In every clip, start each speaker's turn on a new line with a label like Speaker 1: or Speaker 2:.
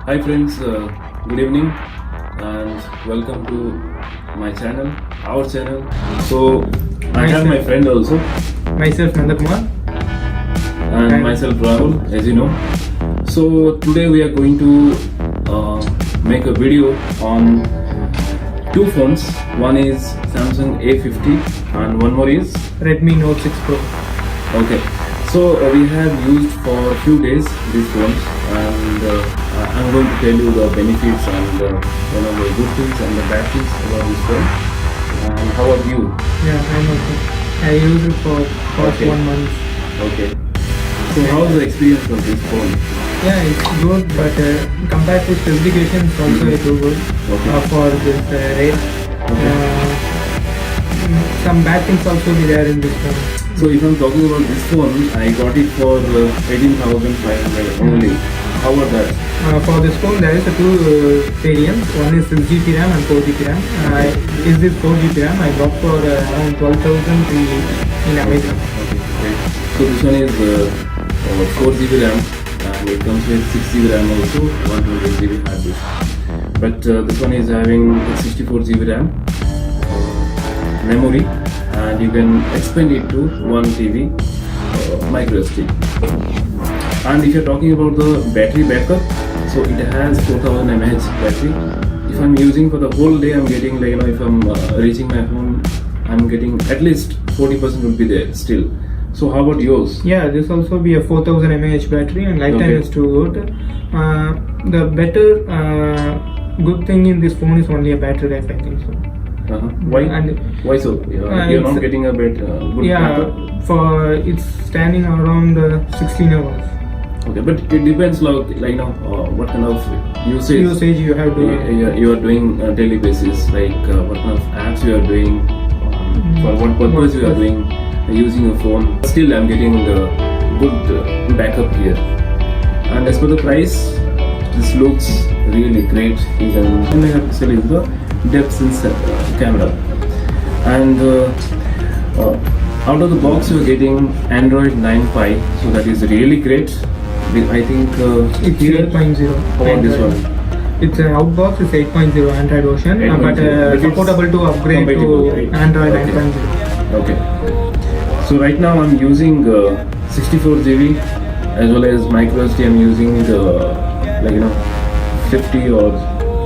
Speaker 1: Hi friends, good evening and welcome to my channel, our channel. So I have my friend also
Speaker 2: Myself Nandakumar.
Speaker 1: and myself Rahul, as you know. So today we are going to make a video on two phones. One is Samsung A50 and one more is
Speaker 2: Redmi Note 6 Pro.
Speaker 1: okay. So we have used for a few days these phones, and I'm going to tell you the benefits and the good things and the bad things about this phone. And how about you?
Speaker 2: Yeah, I'm okay. I used it for past
Speaker 1: Okay.
Speaker 2: 1 month.
Speaker 1: Okay. So how is the experience of this phone?
Speaker 2: Yeah, it's good, but compared to specifications, also it's too good
Speaker 1: Okay.
Speaker 2: for this rate. Some bad things also be there in this phone.
Speaker 1: So if I'm talking about this phone, I got it for 18,500 only. How about that?
Speaker 2: For this phone, there is two variants. One is 6GB RAM and 4GB RAM. Is this 4GB RAM? I got for around 12,380 in Amazon.
Speaker 1: Okay, great. So this one is 4GB RAM and it comes with 6GB RAM also, 128GB hard disk. But this one is having 64GB RAM memory, and you can expand it to 1 TB micro SD. And if you're talking about the battery backup, so it has 4000 mAh battery. If I'm using for the whole day, I'm getting if I'm reaching my home, I'm getting at least 40% will be there still. So how about yours?
Speaker 2: Yeah, this also be a 4000 mAh battery and lifetime
Speaker 1: Okay.
Speaker 2: is too good. The better good thing in this phone is only a battery life, I think so.
Speaker 1: Why?
Speaker 2: And
Speaker 1: Why so? You're not getting a bit good backup?
Speaker 2: for it's standing around 16 hours.
Speaker 1: Okay, but it depends what kind of usage
Speaker 2: You have to.
Speaker 1: you are doing daily basis, what kind of apps you are doing, for what purpose you are doing using a phone. Still, I'm getting good backup here. And as for the price, this looks really great. Even 10 megapixel is the depth sensor camera, and out of the box you are getting Android 9 Pie, so that is really great. I think
Speaker 2: It's
Speaker 1: here,
Speaker 2: 8.0.
Speaker 1: how about this one?
Speaker 2: It's outbox is 8.0 Android version,
Speaker 1: 8.0,
Speaker 2: but
Speaker 1: but it's
Speaker 2: supportable to upgrade
Speaker 1: compatible,
Speaker 2: to
Speaker 1: right?
Speaker 2: Android
Speaker 1: Okay.
Speaker 2: 9.0.
Speaker 1: Okay. So right now I'm using 64GB as well as micro SD. I'm using 50 or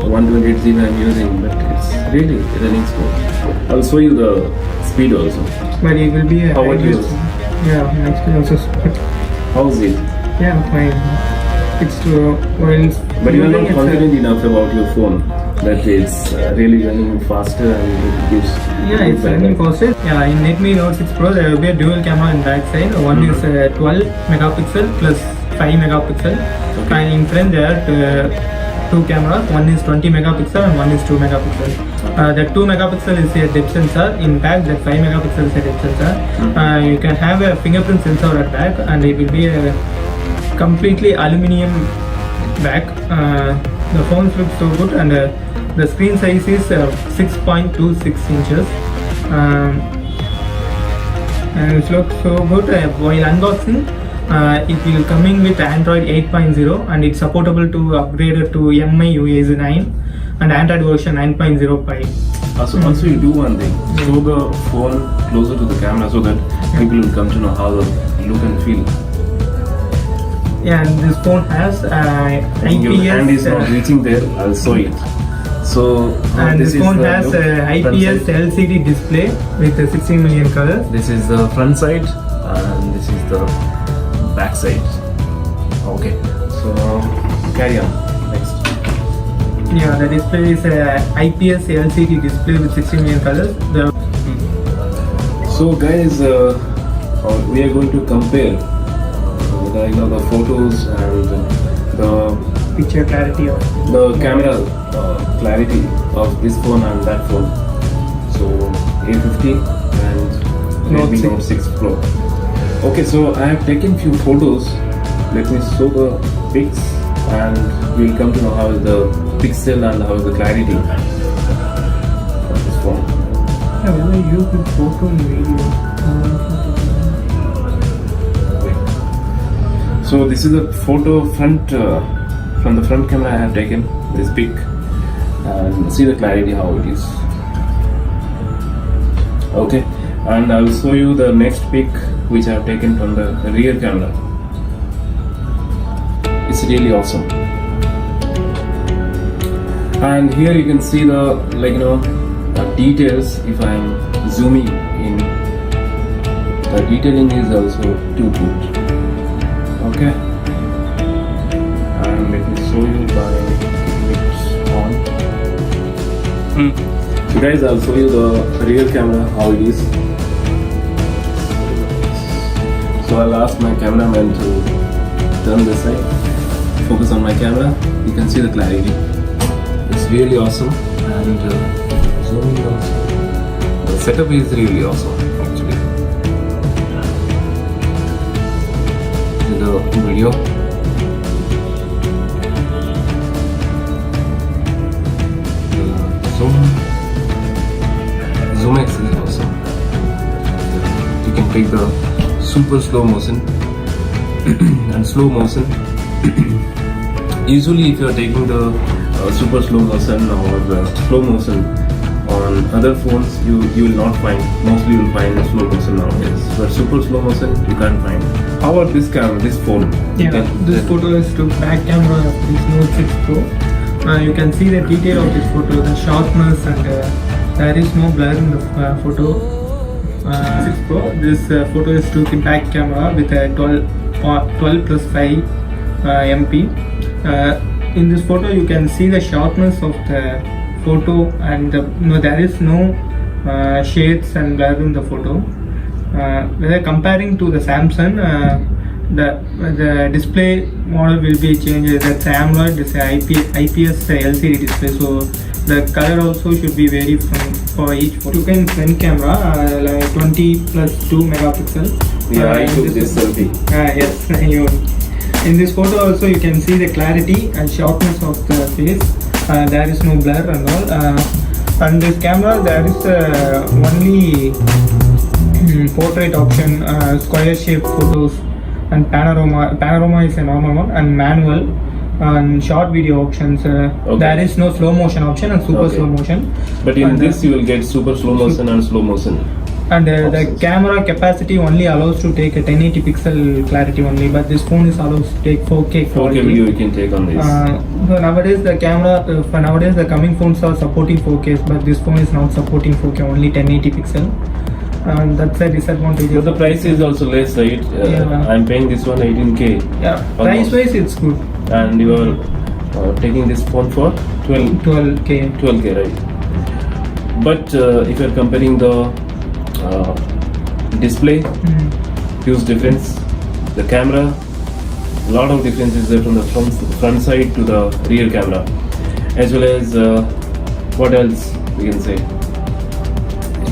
Speaker 1: 128GB I'm using, but it's really running slow. I'll show you the speed also.
Speaker 2: But it will be a
Speaker 1: How about
Speaker 2: high-res-
Speaker 1: yours?
Speaker 2: Yeah, my experience is good.
Speaker 1: How's it?
Speaker 2: Yeah, fine. It's
Speaker 1: But you are not
Speaker 2: using
Speaker 1: confident enough about your phone that it's really running faster and it gives
Speaker 2: Yeah,
Speaker 1: good
Speaker 2: it's running
Speaker 1: backup.
Speaker 2: faster. Yeah, in Redmi Note 6 Pro there will be a dual camera in back side. One is 12 megapixel plus 5 megapixel,
Speaker 1: Okay.
Speaker 2: and in front there are two cameras. One is 20 megapixel and one is 2 megapixel. The 2 megapixel is a depth sensor. In back, the 5 megapixel is a depth sensor. You can have a fingerprint sensor at back, and it will be a completely aluminium back. The phone looks so good, and the screen size is 6.26 inches. And it looks so good. While unboxing, it will coming with Android 8.0, and it's supportable to upgrade it to MI UAZ 9 and Android version 9.0 Pie.
Speaker 1: Also you do one thing, show the phone closer to the camera so that people will come to know how the look and feel.
Speaker 2: Yeah, and this phone has
Speaker 1: I think your hand is not
Speaker 2: IPS.
Speaker 1: reaching there, I'll show it. So
Speaker 2: And this
Speaker 1: is
Speaker 2: phone
Speaker 1: the
Speaker 2: has
Speaker 1: look, front
Speaker 2: IPS
Speaker 1: side.
Speaker 2: LCD display with 16 million colors.
Speaker 1: This is the front side and this is the back side. Okay, so carry on. Next.
Speaker 2: Yeah, the display is IPS LCD display with 16 million colors.
Speaker 1: So guys, we are going to compare the photos and the
Speaker 2: Picture clarity of
Speaker 1: camera clarity of this phone and that phone. So A50 and Redmi Note 6 Pro. Okay, so I have taken few photos. Let me show the pics and we'll come to know how is the pixel and how is the clarity of this phone.
Speaker 2: Yeah, whether you use photo and video.
Speaker 1: So this is a photo front from the front camera I have taken this pic, and see the clarity how it is. Okay, and I will show you the next pic which I have taken from the rear camera. It's really awesome. And here you can see the details. If I am zooming in, the detailing is also too good. Okay, and let me show you by keeping it on. So guys, I'll show you the rear camera how it is. So I'll ask my cameraman to turn this side, focus on my camera. You can see the clarity. It's really awesome, and zooming also. The setup is really awesome actually. The video. Zoom X is awesome. You can take the super slow motion and slow motion. Usually if you are taking the super slow motion or the slow motion on other phones, you will not find, mostly you will find slow motion nowadays, but super slow motion you can't find. How about this camera, this phone?
Speaker 2: Yeah, this photo is to back camera of this Note 6 Pro. You can see the detail of this photo, the sharpness, and there is no blur in the photo. 6 Pro. This photo is to the back camera with a 12 plus 5 MP. In this photo you can see the sharpness of the photo, and there is no shades and blur in the photo. Whether comparing to the Samsung, the display model will be changed. That's AMOLED, this IPS LCD display, so the color also should be vary for each photo. You can front camera like 20 plus 2 megapixel.
Speaker 1: Yeah, I took this selfie.
Speaker 2: Yes, in this photo also you can see the clarity and sharpness of the face. There is no blur and all. On this camera there is only portrait option, square shape photos, and panorama is a normal one, and manual, and short video options.
Speaker 1: Okay.
Speaker 2: There is no slow motion option and super slow motion.
Speaker 1: But in this you will get super slow motion and slow motion.
Speaker 2: And the camera capacity only allows to take a 1080 pixel clarity only, but this phone is allows to take 4K quality.
Speaker 1: 4K video you can take on this.
Speaker 2: So nowadays the camera, for nowadays the coming phones are supporting 4K, but this phone is not supporting 4K, only 1080 pixel. That's a disadvantage.
Speaker 1: But the price is also less, right? I'm paying this one 18K.
Speaker 2: Yeah, price wise it's good.
Speaker 1: And you are taking this phone for
Speaker 2: 12K,
Speaker 1: right? But if you are comparing the display, huge difference. The camera, a lot of difference is there from the front side to the rear camera, as well as what else we can say.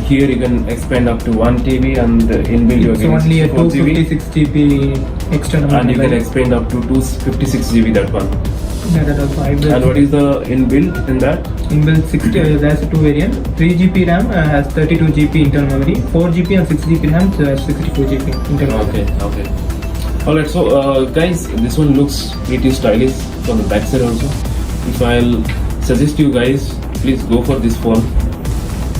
Speaker 1: Here you can expand up to 1 TB, and inbuilt you are getting
Speaker 2: only a
Speaker 1: 256
Speaker 2: 256 GB external,
Speaker 1: and you can expand up to 256 GB that one.
Speaker 2: That also
Speaker 1: And what is the inbuilt in that?
Speaker 2: Inbuilt 60, there's a two variant. 3 GB RAM has 32 GB internal memory. 4 GB and 6 GB RAM has 64 GB internal memory.
Speaker 1: Okay. Alright, so guys, this one looks pretty stylish from the back side also. If I'll suggest you guys, please go for this phone.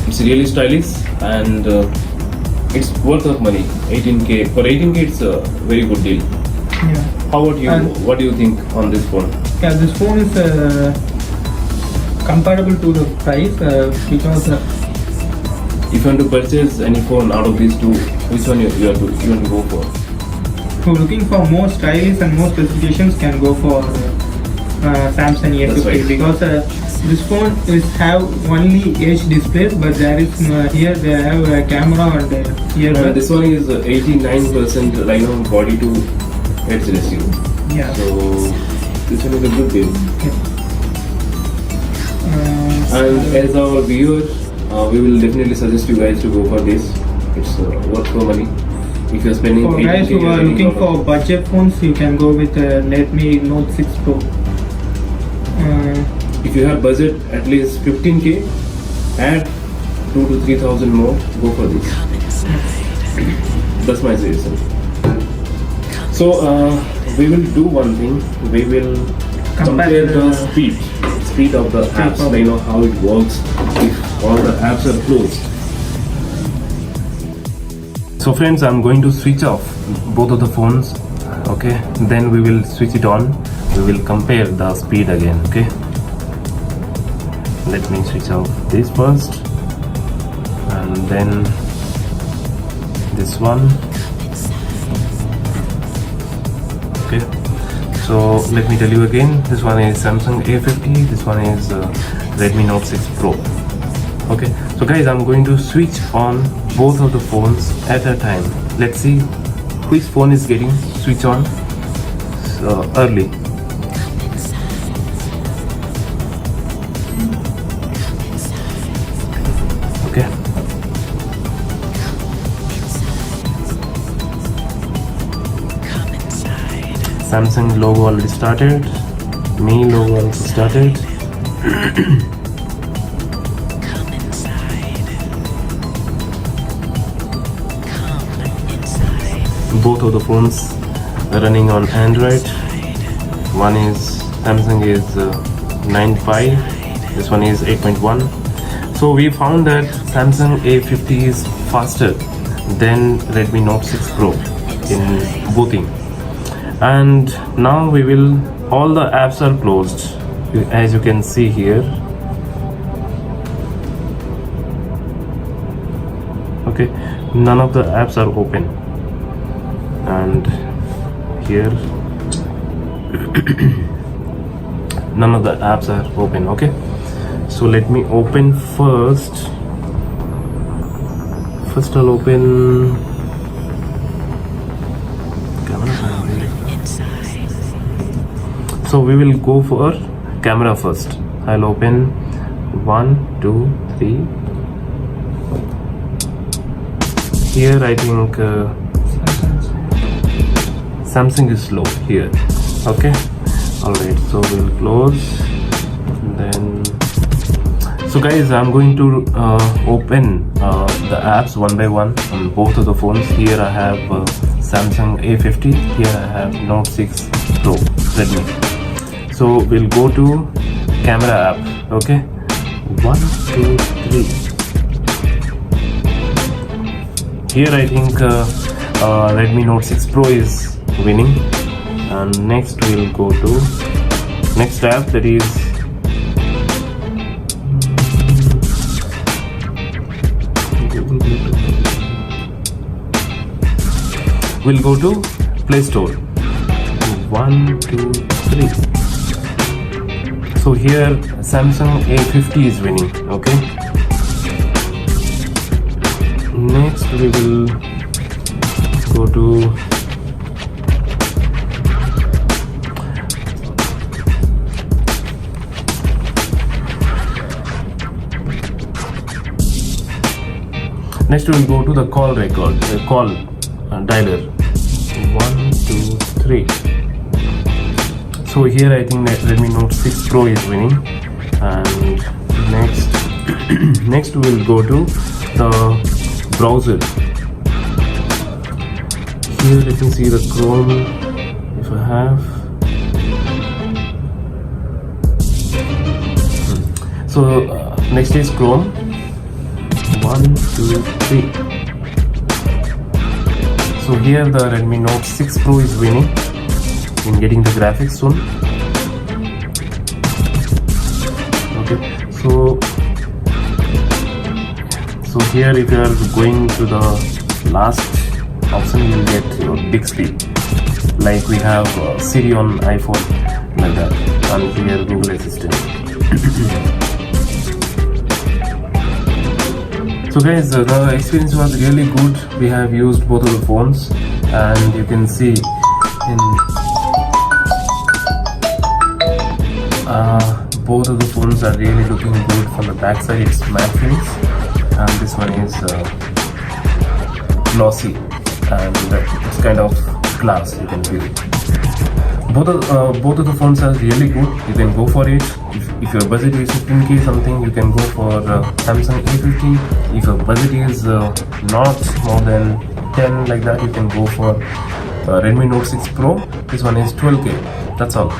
Speaker 1: It's really stylish, and it's worth of money. 18K. For 18K it's a very good deal.
Speaker 2: Yeah.
Speaker 1: How about you? What do you think on this phone?
Speaker 2: Yeah, this phone is comparable to the price because
Speaker 1: if you want to purchase any phone out of these two, which one you want to go for?
Speaker 2: So looking for more stylish and more specifications, can go for Samsung A50,
Speaker 1: right.
Speaker 2: because this phone is have only H displays, but there is here they have a camera and
Speaker 1: this one is 89% Rhino body to edge ratio.
Speaker 2: Yeah.
Speaker 1: So this one is a good deal.
Speaker 2: Yeah.
Speaker 1: And as our viewer, we will definitely suggest you guys to go for this. It's worth for money. If you're spending
Speaker 2: for guys who are looking for budget phones, you can go with Redmi Note 6 Pro.
Speaker 1: If you have budget at least 15K, add 2,000 to 3,000 more, go for this. That's my suggestion. So we will do one thing. We will compare the speed of the apps,
Speaker 2: of-
Speaker 1: you know how it works if all the apps are closed. So friends, I'm going to switch off both of the phones, okay, then we will switch it on. We will compare the speed again, okay. Let me switch off this first and then this one, okay. So let me tell you again, this one is Samsung A50, this one is Redmi Note 6 Pro. Okay, so guys, I'm going to switch on both of the phones at a time. Let's see which phone is getting switch on early. Okay. Samsung logo already started. Mi logo also started. Both of the phones are running on Android. One is Samsung is 9.5, this one is 8.1. So we found that Samsung A50 is faster than Redmi Note 6 Pro in booting. And now we will, all the apps are closed as you can see here. Okay, none of the apps are open. And here none of the apps are open. Okay, so let me open first I'll open camera. So we will go for camera first. I'll open 1, 2, 3. Here I think Samsung is slow here. Okay, alright, so we'll close. Then, so guys, I'm going to open the apps one by one on both of the phones. Here I have Samsung A50, here I have Note 6 Pro Redmi. So we'll go to camera app. Okay, 1, 2, 3. Here I think Redmi Note 6 Pro is winning, and next we'll go to next app, that is we'll go to Play Store. 1, 2, 3. So here Samsung A50 is winning. Okay, next we will go to next we'll go to the call record, call dialer. 1, 2, 3. So here I think that Redmi Note 6 Pro is winning. And next we'll go to the browser. Here let me see the Chrome if I have. So next is Chrome. 1, 2, 3. So here the Redmi Note 6 Pro is winning in getting the graphics soon. Okay, so here if you are going to the last option, you will get your Bixby, like we have Siri on iPhone, like that, and here Google Assistant. So guys, the experience was really good. We have used both of the phones, and you can see in both of the phones are really looking good. From the back side it's matte finish, and this one is glossy, and it's kind of glass, you can feel it. Both of the phones are really good. You can go for it. If your budget is 15k something, you can go for Samsung A50. If your budget is not more than 10 like that, you can go for Redmi Note 6 Pro. This one is 12k. That's all.